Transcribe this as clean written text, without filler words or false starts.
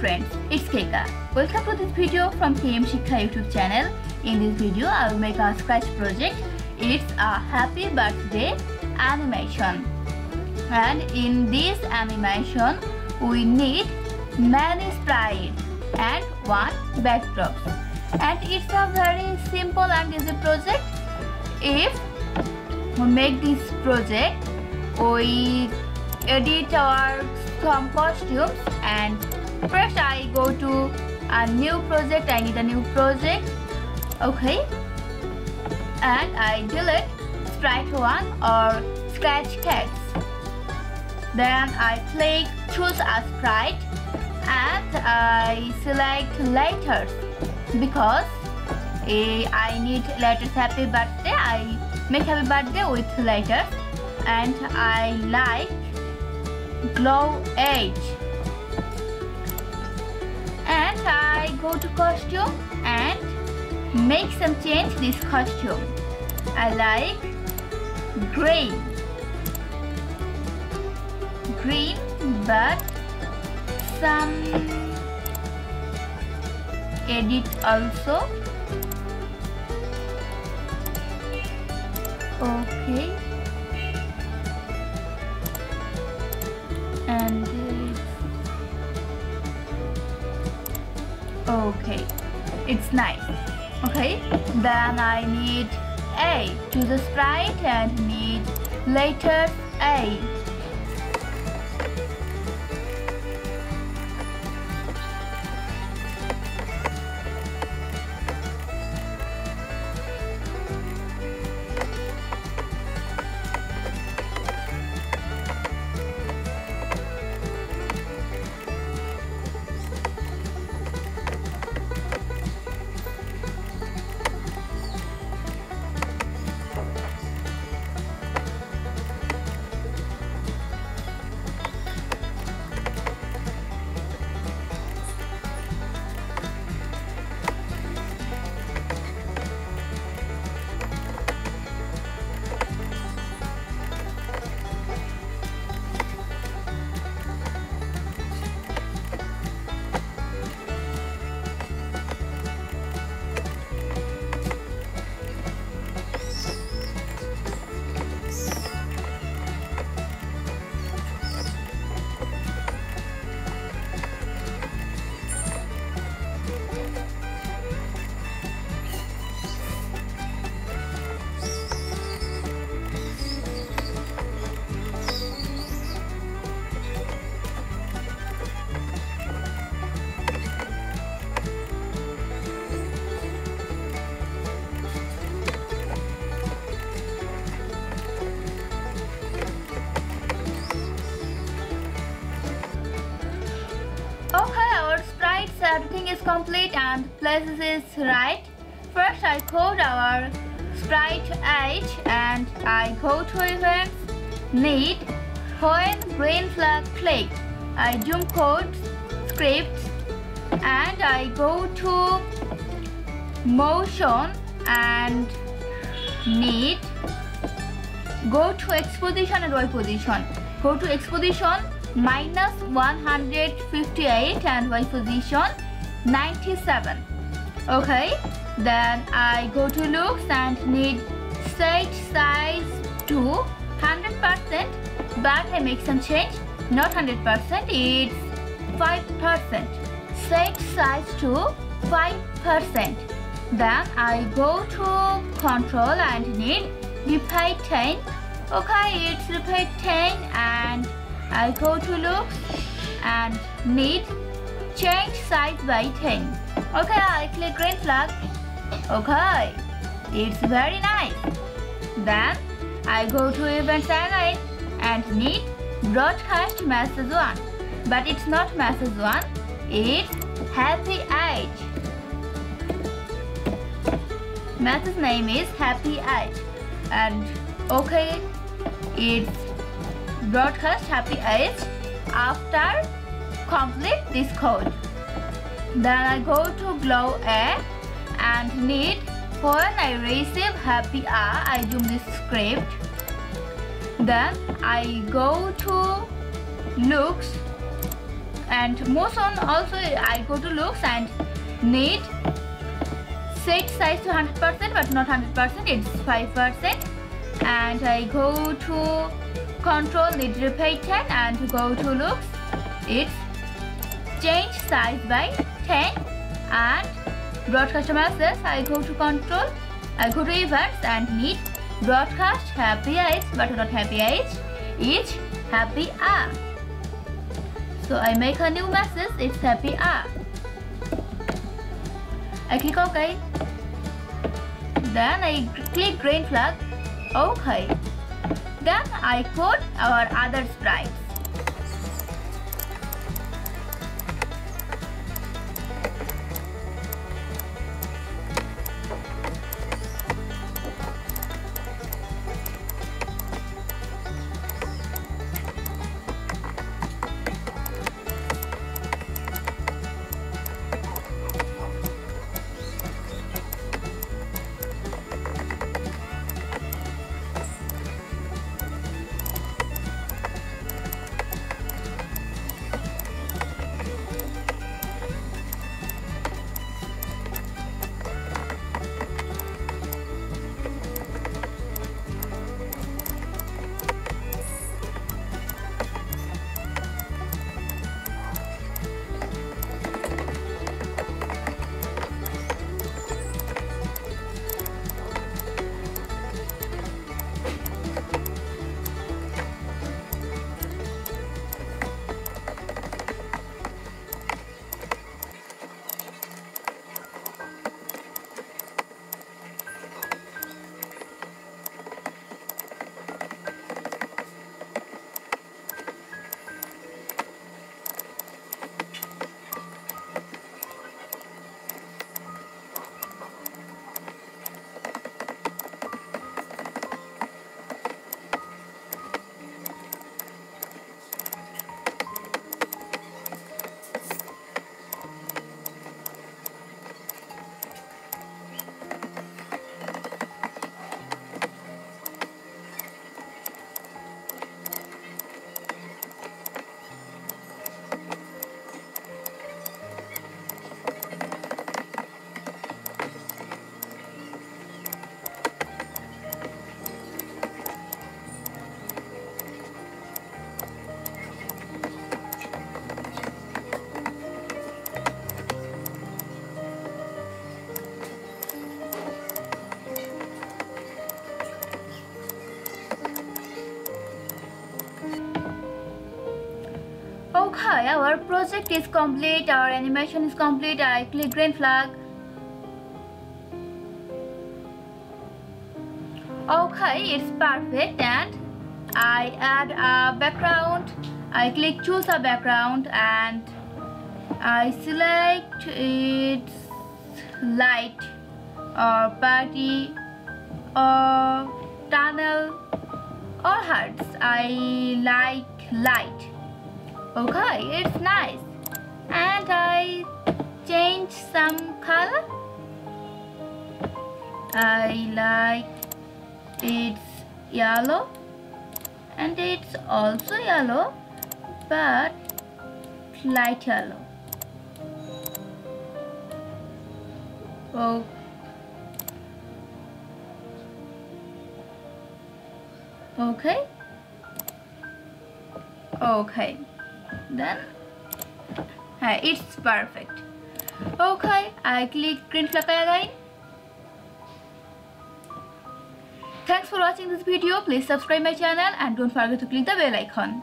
friends, it's Keka. Welcome to this video from SHIKKHA YouTube channel. In this video, I will make a scratch project. It's a happy birthday animation. And in this animation, we need many sprites and one backdrop. And it's a very simple and easy project. If we make this project, we edit our some costumes, and first I go to a new project. I need a new project, okay, and I delete sprite 1 or scratch cats. Then I click choose a sprite and I select letters because I need letters happy birthday. I make happy birthday with letters, and I like glow age, and I go to costume and make some change this costume. I like green, but some edit also, okay, and okay, it's nice. Okay, then I need A to the sprite and need letters A. Okay, our sprites, everything is complete and places is right. First I code our sprite age and I go to events, need, when green flag click, I zoom code, scripts, and I go to motion and need, go to X position and Y position, go to X position minus 158 and Y position 97. Okay, then I go to looks and need set size to 100%, but I make some change, not 100%, it's 5%. Set size to 5%. Then I go to control and need repeat 10. Okay, it's repeat 10, and I go to looks and need change size by 10. Okay, I click green flag. Okay, it's very nice. Then I go to events again and need broadcast message 1. But it's not message 1, it's happy age. Message name is happy age. And okay, it's broadcast happy age after complete this code. Then I go to glow A and need when I receive happy A, I zoom this script. Then I go to looks And motion also I go to looks and need set size to 100%, but not 100%, it's 5%. And I go to control, need repeat 10, and to go to looks, it's change size by 10. And broadcast message, I go to control, I go to events and need broadcast happy eyes, but not happy eyes, it's happy hour. So I make a new message, it's happy hour. I click OK. Then I click green flag. OK. Then I code our other sprites. Okay, our project is complete, our animation is complete. I click green flag. Okay, it's perfect, and I add a background. I click choose a background and I select its light or party or tunnel or hearts. I like light. Okay, it's nice. And I change some color. I like it's yellow, and it's also yellow, but light yellow. Oh. Okay. Okay. Then it's perfect. Okay, I click green flag again. Thanks for watching this video. Please subscribe my channel and don't forget to click the bell icon.